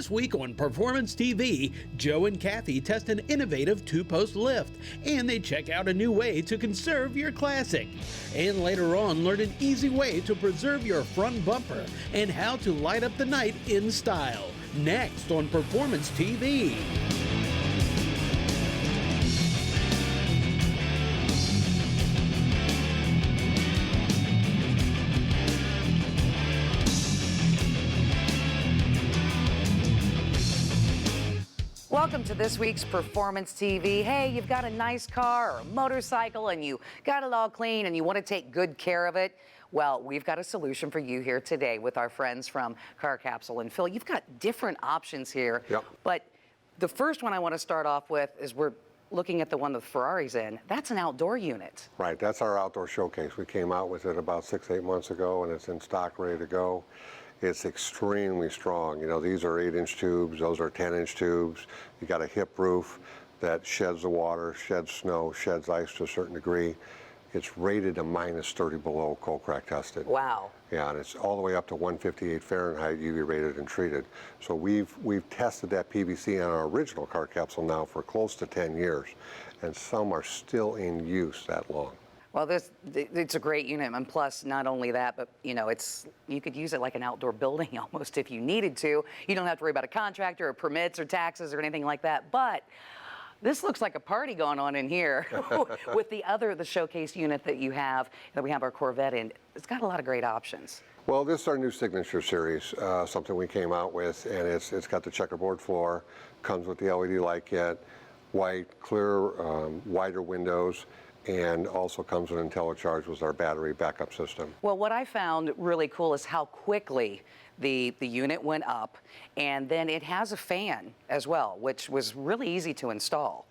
This week on Performance TV, Joe and Kathy test an innovative two-post lift, and they check out a new way to conserve your classic. And later on, learn an easy way to preserve your front bumper and how to light up the night in style. Next on Performance TV. Welcome to this week's Performance TV. Hey, you've got a nice car or a motorcycle and you got it all clean and you want to take good care of it. Well, we've got a solution for you here today with our friends from Capsule. And Phil, you've got different options here. Yep. But the first one I want to start off with is we're looking at the one with Ferrari's in. That's an outdoor unit. Right, that's our outdoor showcase. We came out with it about 6-8 months ago, and it's in stock, ready to go. It's extremely strong. You know, these are 8-inch tubes, those are 10-inch tubes. You got a hip roof that sheds the water, sheds snow, sheds ice to a certain degree. It's rated a -30 below, cold crack tested. Wow. Yeah, and it's all the way up to 158 Fahrenheit UV rated and treated. So we've tested that PVC on our original car capsule now for close to 10 years, and some are still in use that long. Well, it's a great unit, and plus, not only that, but you know, you could use it like an outdoor building almost if you needed to. You don't have to worry about a contractor or permits or taxes or anything like that. But this looks like a party going on in here with the showcase unit that we have our Corvette in. It's got a lot of great options. Well, this is our new signature series, something we came out with, and it's got the checkerboard floor, comes with the LED light kit, white, clear, wider windows, and also comes with IntelliCharge with our battery backup system. Well, what I found really cool is how quickly the unit went up, and then it has a fan as well, which was really easy to install.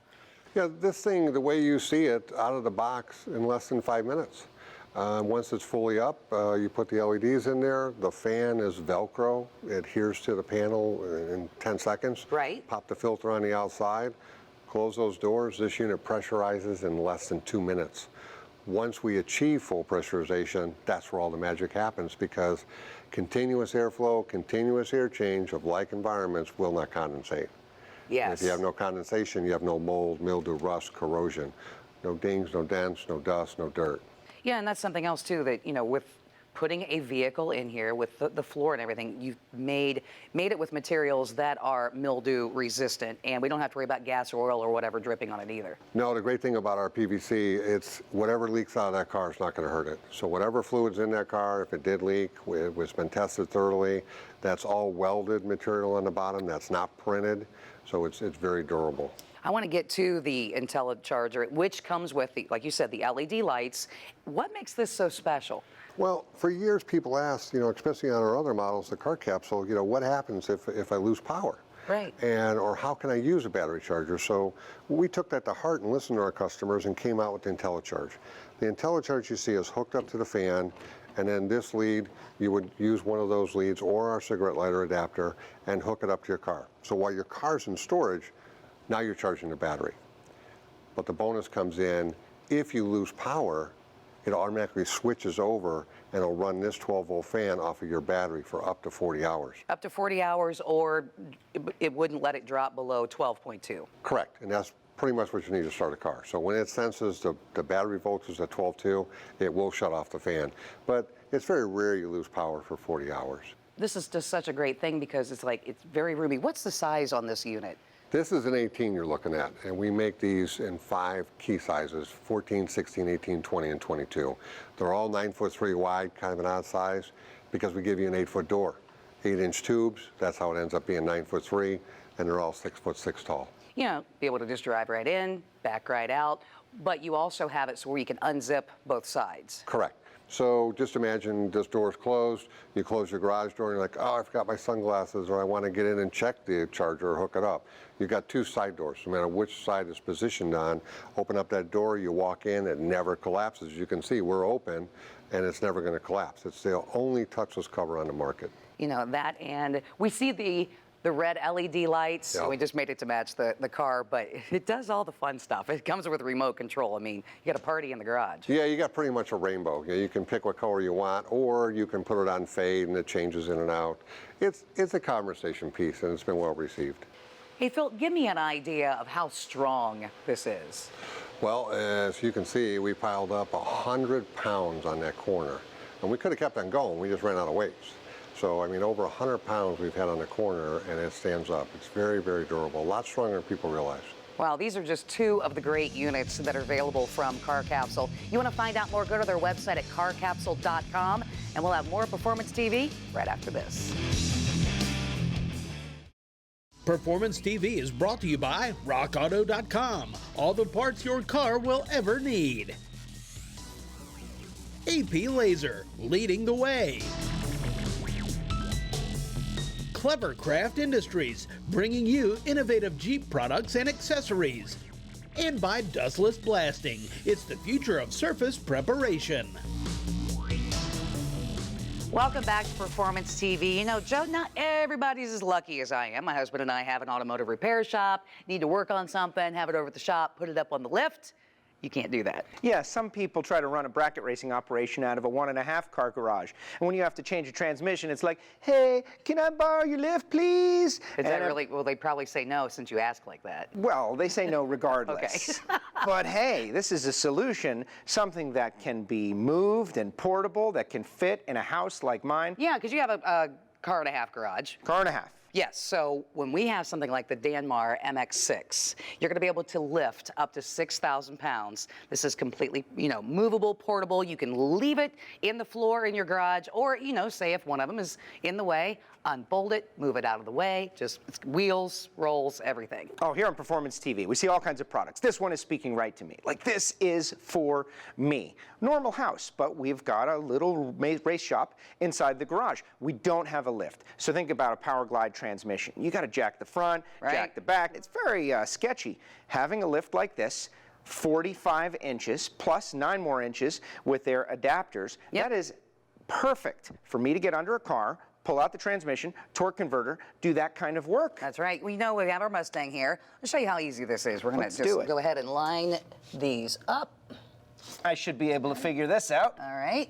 Yeah, this thing, the way you see it, out of the box in less than 5 minutes. Once it's fully up, you put the LEDs in there. The fan is Velcro. It adheres to the panel in 10 seconds. Right. Pop the filter on the outside. Close those doors. This unit pressurizes in less than 2 minutes. Once we achieve full pressurization, that's where all the magic happens, because continuous airflow, continuous air change of like environments will not condensate. Yes. And if you have no condensation, you have no mold, mildew, rust, corrosion. No dings, no dents, no dust, no dirt. Yeah, and that's something else too, that, you know, with putting a vehicle in here with the floor and everything, you've made it with materials that are mildew resistant, and we don't have to worry about gas or oil or whatever dripping on it either. No, the great thing about our PVC, it's whatever leaks out of that car is not going to hurt it. So whatever fluid's in that car, if it did leak, it's been tested thoroughly. That's all welded material on the bottom. That's not printed, so it's very durable. I want to get to the IntelliCharger, which comes with, like you said, the LED lights. What makes this so special? Well, for years people asked, you know, especially on our other models, the car capsule, you know, what happens if I lose power? Right. Or how can I use a battery charger? So we took that to heart and listened to our customers and came out with the IntelliCharge. The IntelliCharge you see is hooked up to the fan, and then this lead, you would use one of those leads or our cigarette lighter adapter and hook it up to your car. So while your car's in storage, now you're charging the battery. But the bonus comes in, if you lose power, it automatically switches over and it'll run this 12-volt fan off of your battery for up to 40 hours. Up to 40 hours, or it wouldn't let it drop below 12.2. Correct, and that's pretty much what you need to start a car. So when it senses the battery voltage at 12.2, it will shut off the fan. But it's very rare you lose power for 40 hours. This is just such a great thing because it's very roomy. What's the size on this unit? This is an 18 you're looking at, and we make these in 5 key sizes, 14, 16, 18, 20, and 22. They're all 9'3" wide, kind of an odd size, because we give you an 8-foot door. 8-inch tubes, that's how it ends up being 9'3", and they're all 6'6" tall. You know, be able to just drive right in, back right out, but you also have it so where you can unzip both sides. Correct. So just imagine this door is closed, you close your garage door and you're like, oh, I forgot my sunglasses, or I want to get in and check the charger or hook it up. You've got 2 side doors, no matter which side it's positioned on. Open up that door, you walk in, it never collapses. As you can see, we're open and it's never going to collapse. It's the only touchless cover on the market. You know, that, and we see the the red LED lights. Yep. We just made it to match the car, but it does all the fun stuff. It comes with remote control. I mean, you got a party in the garage. Yeah, you got pretty much a rainbow. You can pick what color you want, or you can put it on fade and it changes in and out. It's a conversation piece, and it's been well received. Hey, Phil, give me an idea of how strong this is. Well, as you can see, we piled up 100 pounds on that corner. And we could have kept on going, we just ran out of weights. So, I mean, over 100 pounds we've had on the corner, and it stands up. It's very, very durable, a lot stronger than people realize. Wow, these are just two of the great units that are available from Car Capsule. You want to find out more, go to their website at carcapsule.com, and we'll have more Performance TV right after this. Performance TV is brought to you by RockAuto.com. All the parts your car will ever need. AP Laser, leading the way. Clever Craft Industries, bringing you innovative Jeep products and accessories. And by Dustless Blasting, it's the future of surface preparation. Welcome back to Performance TV. You know, Joe, not everybody's as lucky as I am. My husband and I have an automotive repair shop, need to work on something, have it over at the shop, put it up on the lift. You can't do that. Yeah, some people try to run a bracket racing operation out of a 1.5 car garage. And when you have to change a transmission, it's like, hey, can I borrow your lift, please? Is that really, well, they probably say no since you ask like that. Well, they say no regardless. Okay. But hey, this is a solution, something that can be moved and portable, that can fit in a house like mine. Yeah, because you have a car and a half garage. Car and a half. Yes, so when we have something like the Marr MX6, you're going to be able to lift up to 6,000 pounds. This is completely, movable, portable. You can leave it in the floor in your garage, or, say if one of them is in the way, unbolt it, move it out of the way, just wheels, rolls, everything. Oh, here on Performance TV, we see all kinds of products. This one is speaking right to me. Like, this is for me. Normal house, but we've got a little race shop inside the garage. We don't have a lift. So think about a Power Glide transmission. You got to jack the front, right, jack the back. It's very sketchy. Having a lift like this, 45 inches plus 9 more inches with their adapters, yep, that is perfect for me to get under a car, pull out the transmission, torque converter, do that kind of work. That's right. We know we have our Mustang here. I'll show you how easy this is. We're going to just go ahead and line these up. I should be able to figure this out. All right.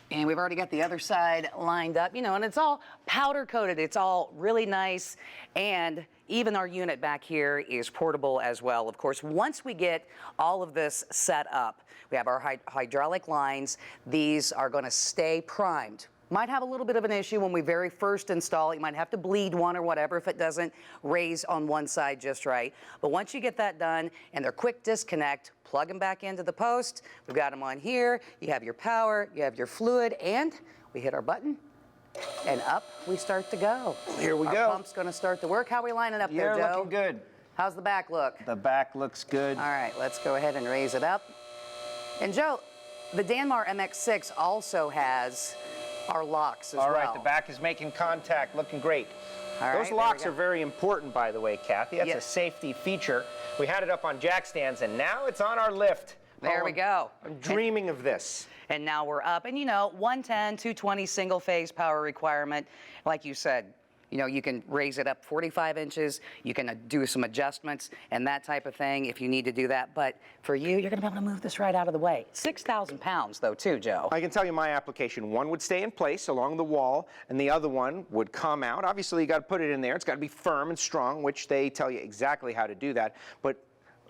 And we've already got the other side lined up, and it's all powder coated. It's all really nice. And even our unit back here is portable as well. Of course, once we get all of this set up, we have our hydraulic lines. These are going to stay primed. Might have a little bit of an issue when we very first install it. You might have to bleed one or whatever if it doesn't raise on one side just right. But once you get that done and they're quick disconnect, plug them back into the post. We've got them on here. You have your power, you have your fluid, and we hit our button and up we start to go. Here we our go. Pump's going to start to work. How are we lining up there, Joe? You're looking good. How's the back look? The back looks good. All right, let's go ahead and raise it up. And Joe, the Marr MX6 also has our locks as well. All right, the back is making contact, looking great. All Those right, locks are very important, by the way, Kathy. That's yes, a safety feature. We had it up on jack stands, and now it's on our lift. There we go. I'm dreaming of this. And now we're up. And 110, 220 single phase power requirement. Like you said, you can raise it up 45 inches. You can do some adjustments and that type of thing if you need to do that. But for you, you're going to be able to move this right out of the way. 6,000 pounds, though, too, Joe. I can tell you my application. One would stay in place along the wall, and the other one would come out. Obviously, you got to put it in there. It's got to be firm and strong, which they tell you exactly how to do that. But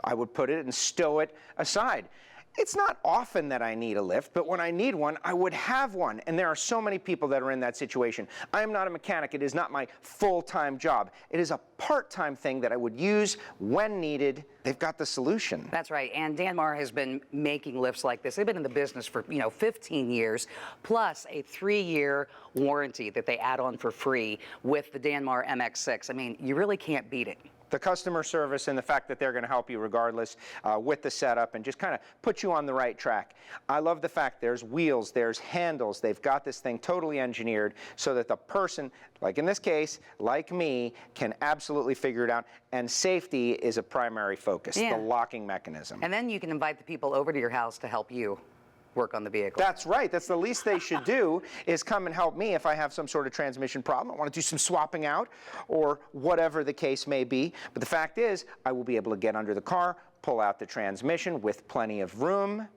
I would put it and stow it aside. It's not often that I need a lift, but when I need one, I would have one. And there are so many people that are in that situation. I am not a mechanic. It is not my full-time job. It is a part-time thing that I would use when needed. They've got the solution. That's right. And Marr has been making lifts like this. They've been in the business for, 15 years, plus a 3-year warranty that they add on for free with the Marr MX6. I mean, you really can't beat it. The customer service and the fact that they're going to help you regardless with the setup and just kind of put you on the right track. I love the fact there's wheels, there's handles. They've got this thing totally engineered so that the person, like in this case, like me, can absolutely figure it out. And safety is a primary focus, the locking mechanism. And then you can invite the people over to your house to help you. work on the vehicle. That's right. That's the least they should do, is come and help me if I have some sort of transmission problem. I want to do some swapping out or whatever the case may be. But the fact is, I will be able to get under the car, pull out the transmission with plenty of room,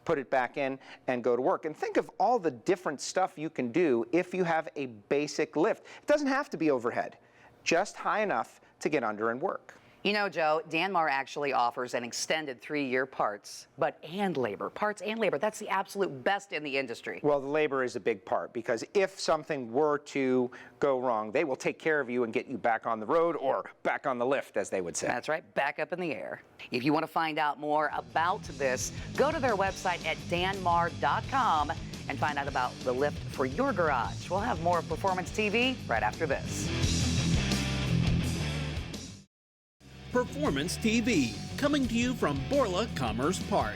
put it back in, and go to work. And think of all the different stuff you can do if you have a basic lift. It doesn't have to be overhead, just high enough to get under and work. You know, Joe, Dan Marr actually offers an extended 3-year parts and labor. Parts and labor, that's the absolute best in the industry. Well, the labor is a big part, because if something were to go wrong, they will take care of you and get you back on the road, or back on the lift, as they would say. That's right, back up in the air. If you want to find out more about this, go to their website at danmarr.com and find out about the lift for your garage. We'll have more Performance TV right after this. Performance TV, coming to you from Borla Commerce Park.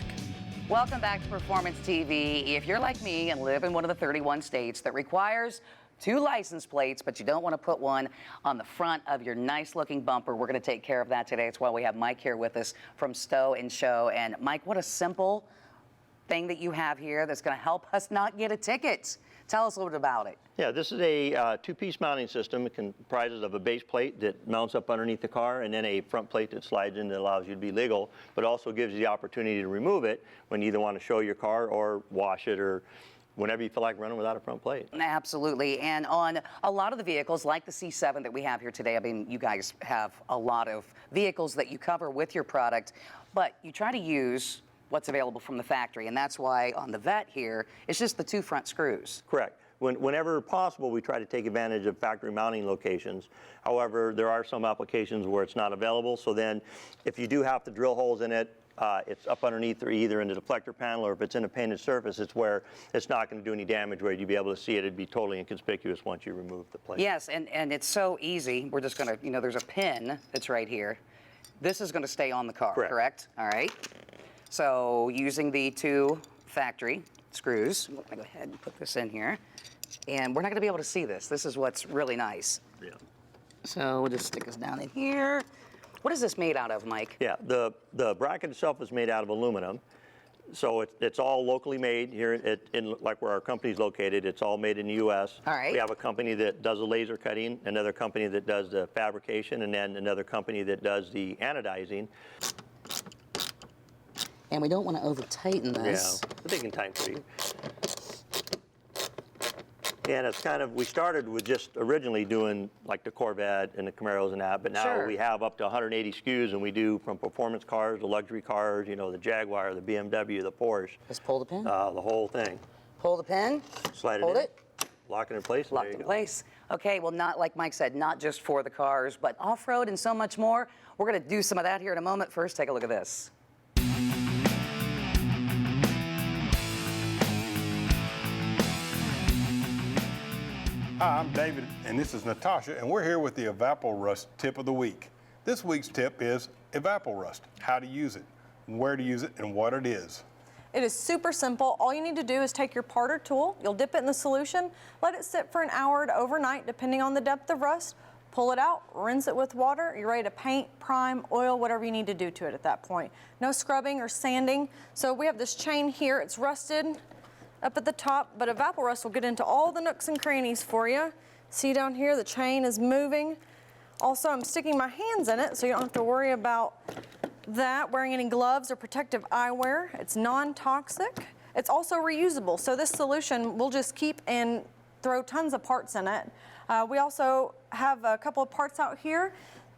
Welcome back to Performance TV. If you're like me and live in one of the 31 states that requires 2 license plates, but you don't want to put one on the front of your nice looking bumper, we're going to take care of that today. It's why we have Mike here with us from Stow N Show. And Mike, what a simple thing that you have here that's going to help us not get a ticket. Tell us a little bit about it. Yeah, this is a 2-piece mounting system. It comprises of a base plate that mounts up underneath the car, and then a front plate that slides in that allows you to be legal, but also gives you the opportunity to remove it when you either want to show your car or wash it, or whenever you feel like running without a front plate. Absolutely. And on a lot of the vehicles, like the C7 that we have here today, I mean, you guys have a lot of vehicles that you cover with your product, but you try to use what's available from the factory, and that's why on the Vet here, it's just the 2 front screws. Correct. Whenever possible, we try to take advantage of factory mounting locations. However, there are some applications where it's not available, so then if you do have to drill holes in it, it's up underneath, or either in the deflector panel, or if it's in a painted surface, it's where it's not going to do any damage, where you'd be able to see it. It'd be totally inconspicuous once you remove the plate. Yes, and it's so easy. We're just going to, you know, there's a pin that's right here. This is going to stay on the car, correct? All right. So using the 2 factory screws, I'm going to go ahead and put this in here. And we're not going to be able to see this. This is what's really nice. Yeah. So we'll just stick this down in here. What is this made out of, Mike? Yeah, the bracket itself is made out of aluminum. So it's all locally made here in like where our company's located. It's all made in the U.S. All right. We have a company that does the laser cutting, another company that does the fabrication, and then another company that does the anodizing. And we don't want to over-tighten this. Yeah, but they can tighten for you. And it's kind of, we started with just originally doing like the Corvette and the Camaros and that, but now we have up to 180 SKUs, and we do from performance cars to luxury cars, you know, the Jaguar, the BMW, the Porsche. Just pull the pin? The whole thing. Pull the pin. Slide it Hold in. it. Lock it in place. Locked in place. Okay, well, not like Mike said, not just for the cars, but off-road and so much more. We're going to do some of that here in a moment. First, take a look at this. Hi, I'm David, and this is Natasha, and we're here with the Evaporust tip of the week. This week's tip is Evaporust, how to use it, where to use it, and what it is. It is super simple. All you need to do is take your parter tool, you'll dip it in the solution, let it sit for an hour to overnight, depending on the depth of rust, pull it out, rinse it with water, you're ready to paint, prime, oil, whatever you need to do to it at that point. No scrubbing or sanding. So we have this chain here, it's rusted up at the top, but Evaporust will get into all the nooks and crannies for you. See down here, the chain is moving. Also, I'm sticking my hands in it, so you don't have to worry about that, wearing any gloves or protective eyewear. It's non-toxic. It's also reusable, so this solution will just keep and throw tons of parts in it. We also have a couple of parts out here.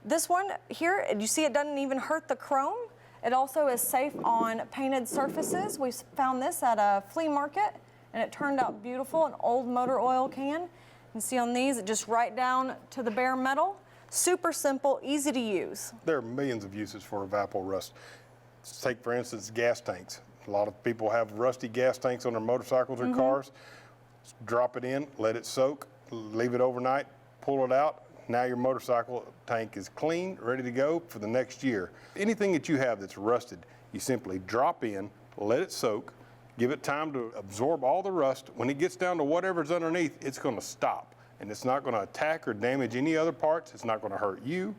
This one here, you see it doesn't even hurt the chrome. It also is safe on painted surfaces. We found this at a flea market, and it turned out beautiful, an old motor oil can. You can see on these, it just right down to the bare metal. Super simple, easy to use. There are millions of uses for Evaporust. Take, for instance, gas tanks. A lot of people have rusty gas tanks on their motorcycles or cars. Drop it in, let it soak, leave it overnight, pull it out. Now your motorcycle tank is clean, ready to go for the next year. Anything that you have that's rusted, you simply drop in, let it soak, give it time to absorb all the rust. When it gets down to whatever's underneath, it's going to stop. And it's not going to attack or damage any other parts. It's not going to hurt you.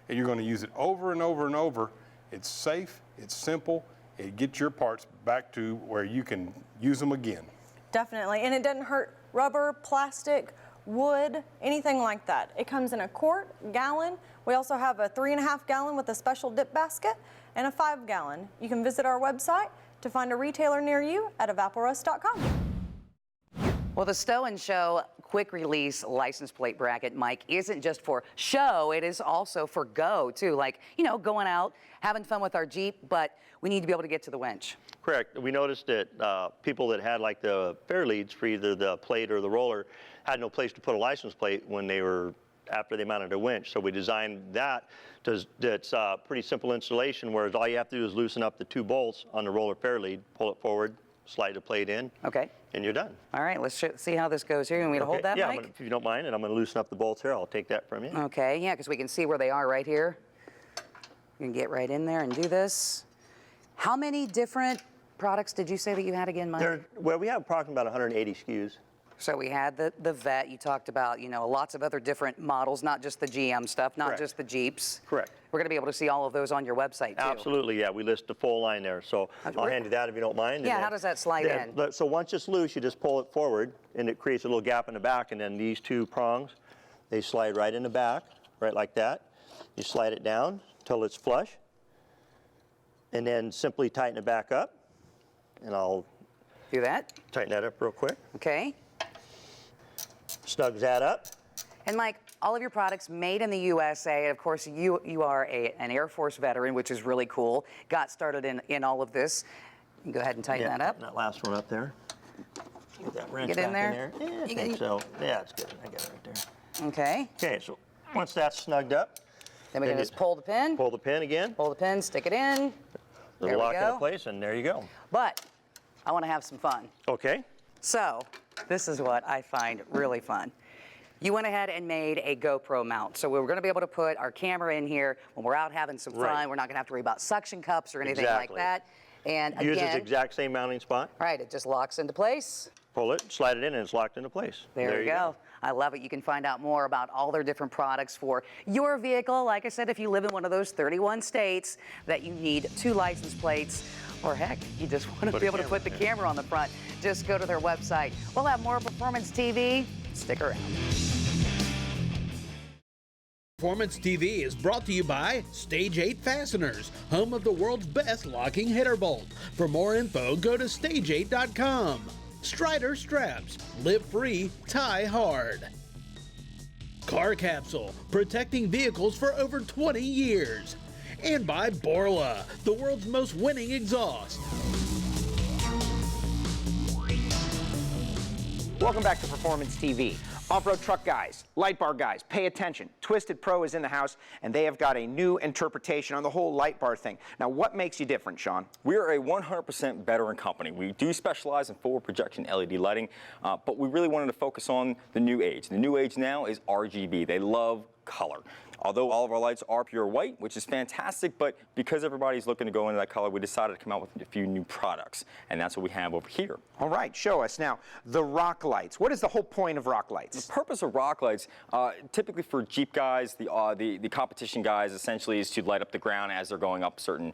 And you're going to use it over and over and over. It's safe, it's simple, it gets your parts back to where you can use them again. Definitely, and it doesn't hurt rubber, plastic, wood, anything like that. It comes in a quart, gallon. We also have a 3.5 gallon with a special dip basket and a 5 gallon. You can visit our website to find a retailer near you at evaporust.com. Well, the Stow N Show quick release license plate bracket, Mike, isn't just for show, it is also for go too. Like, you know, going out, having fun with our Jeep, but we need to be able to get to the winch. Correct. We noticed that people that had like the fair leads for either the plate or the roller had no place to put a license plate when they were after they mounted a winch. So we designed that. That's pretty simple installation, whereas all you have to do is loosen up the 2 bolts on the roller fair lead, pull it forward, slide the plate in. Okay. And you're done. All right, let's see how this goes here. You want me to hold that, yeah, Mike? if you don't mind, and I'm going to loosen up the bolts here. I'll take that from you. Okay, yeah, because we can see where they are right here. You can get right in there and do this. How many different products did you say that you had again, Mike? Well, we have approximately about 180 SKUs. So we had the Vet. You talked about, you know, lots of other different models, not just the GM stuff, not Correct. just the Jeeps. Correct. We're going to be able to see all of those on your website, too. Absolutely, yeah. We list the full line there. So I'll hand you that if you don't mind. Yeah, how does that slide in? So once it's loose, you just pull it forward, and it creates a little gap in the back, and then these 2 prongs, they slide right in the back, right like that. You slide it down until it's flush, and then simply tighten it back up, and I'll Do that. tighten that up real quick. Okay. Snugs that up. And Mike, all of your products made in the USA. Of course, you are an Air Force veteran, which is really cool. Got started in all of this. You can go ahead and tighten that up. That last one up there. Get that wrench Get in back there. Yeah, I think so. Yeah, it's good. I got it right there. Okay. Okay, so once that's snugged up, Then we can just pull the pin. pull the pin again. Pull the pin, stick it in. There we Lock go. into place, and there you go. But I want to have some fun. Okay. So this is what I find really fun. You went ahead and made a GoPro mount. So we're going to be able to put our camera in here when we're out having some fun. Right. We're not going to have to worry about suction cups or anything like Exactly. that. And Use again, its exact same mounting spot. all right, it just locks into place. Pull it, slide it in, and it's locked into place. There you go. I love it. You can find out more about all their different products for your vehicle. Like I said, if you live in one of those 31 states that you need 2 license plates, or heck, you just want to be able to put the camera on the front, just go to their website. We'll have more Performance TV. Stick around. Performance TV is brought to you by Stage 8 Fasteners, home of the world's best locking header bolt. For more info, go to stage8.com. Strider Straps, live free, tie hard. Car Capsule, protecting vehicles for over 20 years. And by Borla, the world's most winning exhaust. Welcome back to Performance TV. Off-road truck guys, light bar guys, pay attention. Twisted Pro is in the house, and they have got a new interpretation on the whole light bar thing. Now, what makes you different, Sean? We're a 100% veteran company. We do specialize in forward projection LED lighting, but we really wanted to focus on the new age. The new age now is RGB. They love color. Although all of our lights are pure white, which is fantastic, but because everybody's looking to go into that color, we decided to come out with a few new products, and that's what we have over here. All right, show us. Now, the rock lights. What is the whole point of rock lights? The purpose of rock lights, typically for Jeep guys, the competition guys, essentially is to light up the ground as they're going up certain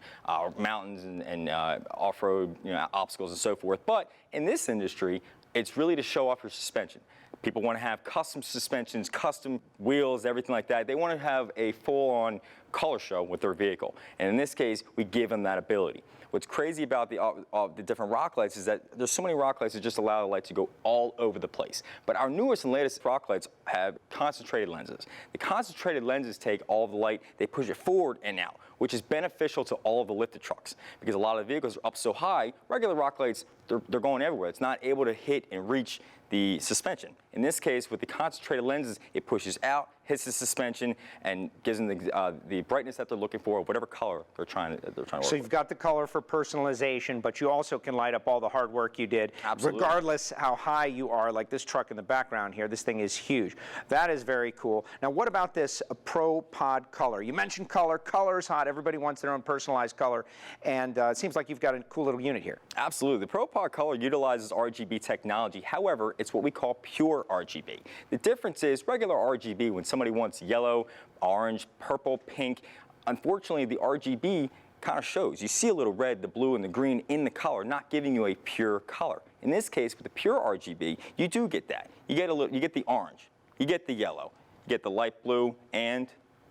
mountains and off-road obstacles and so forth. But in this industry, it's really to show off your suspension. People want to have custom suspensions, custom wheels, everything like that. They want to have a full-on color show with their vehicle. And in this case, we give them that ability. What's crazy about the different rock lights is that there's so many rock lights that just allow the light to go all over the place. But our newest and latest rock lights have concentrated lenses. The concentrated lenses take all of the light, they push it forward and out, which is beneficial to all of the lifted trucks. Because a lot of the vehicles are up so high, regular rock lights, they're going everywhere. It's not able to hit and reach the suspension. In this case, with the concentrated lenses, it pushes out, hits the suspension, and gives them the brightness that they're looking for, whatever color they're trying to work So you've got the color for personalization, but you also can light up all the hard work you did. Absolutely. Regardless how high you are, like this truck in the background here, this thing is huge. That is very cool. Now, what about this Pro Pod color? You mentioned color. Color is hot. Everybody wants their own personalized color, and it seems like you've got a cool little unit here. Absolutely. The Pro Pod color utilizes RGB technology. However, it's what we call pure RGB. The difference is regular RGB, when somebody wants yellow, orange, purple, pink, unfortunately the RGB kind of shows. You see a little red, the blue, and the green in the color, not giving you a pure color. In this case, with the pure RGB, you do get that. You get the orange, you get the yellow, you get the light blue, and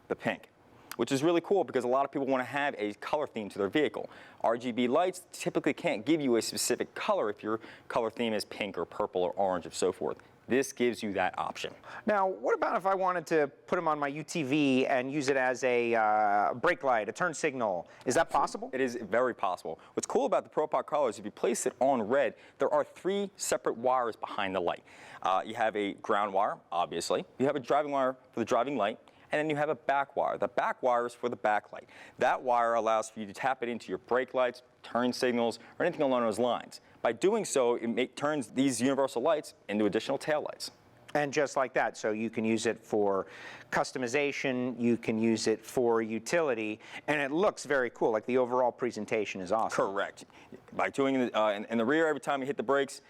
the pink, which is really cool because a lot of people want to have a color theme to their vehicle. RGB lights typically can't give you a specific color if your color theme is pink or purple or orange or so forth. This gives you that option. Now, what about if I wanted to put them on my UTV and use it as a brake light, a turn signal? Is that possible? It is very possible. What's cool about the ProPod colors, if you place it on red, there are 3 separate wires behind the light. You have a ground wire, obviously. You have a driving wire for the driving light. And then you have a back wire. The back wire is for the backlight. That wire allows for you to tap it into your brake lights, turn signals, or anything along those lines. By doing so, it turns these universal lights into additional taillights. And just like that, so you can use it for customization, you can use it for utility, and it looks very cool. Like the overall presentation is awesome. Correct. By doing it in the rear, every time you hit the brakes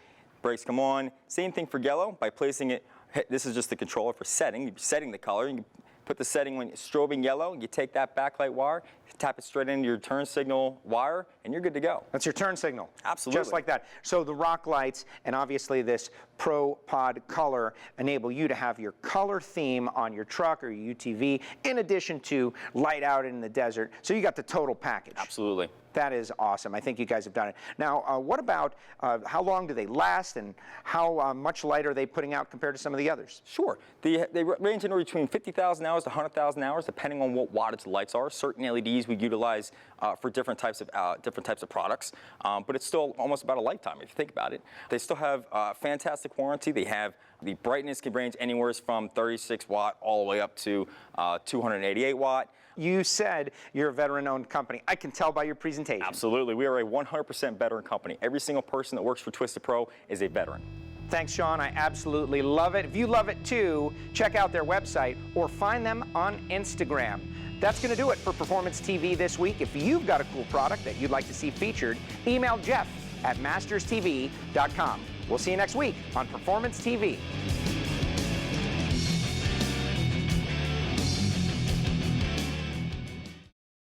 come on. Same thing for yellow. By placing it, this is just the controller for setting. You're setting the color. You put the setting when it's strobing yellow, you take that backlight wire, tap it straight into your turn signal wire, and you're good to go. That's your turn signal. Absolutely. Just like that. So the rock lights and obviously this ProPod color enable you to have your color theme on your truck or your UTV in addition to light out in the desert. So you got the total package. Absolutely. That is awesome. I think you guys have done it. Now, what about how long do they last and how much light are they putting out compared to some of the others? Sure. They range anywhere between 50,000 hours to 100,000 hours, depending on what wattage the lights are. Certain LEDs we utilize for different types of products, but it's still almost about a lifetime if you think about it. They still have fantastic warranty. They have the brightness can range anywhere from 36 watt all the way up to 288 watt. You said you're a veteran-owned company. I can tell by your presentation. Absolutely. We are a 100% veteran company. Every single person that works for Twisted Pro is a veteran. Thanks, Sean. I absolutely love it. If you love it too, check out their website or find them on Instagram. That's going to do it for Performance TV this week. If you've got a cool product that you'd like to see featured, email Jeff at masterstv.com. We'll see you next week on Performance TV.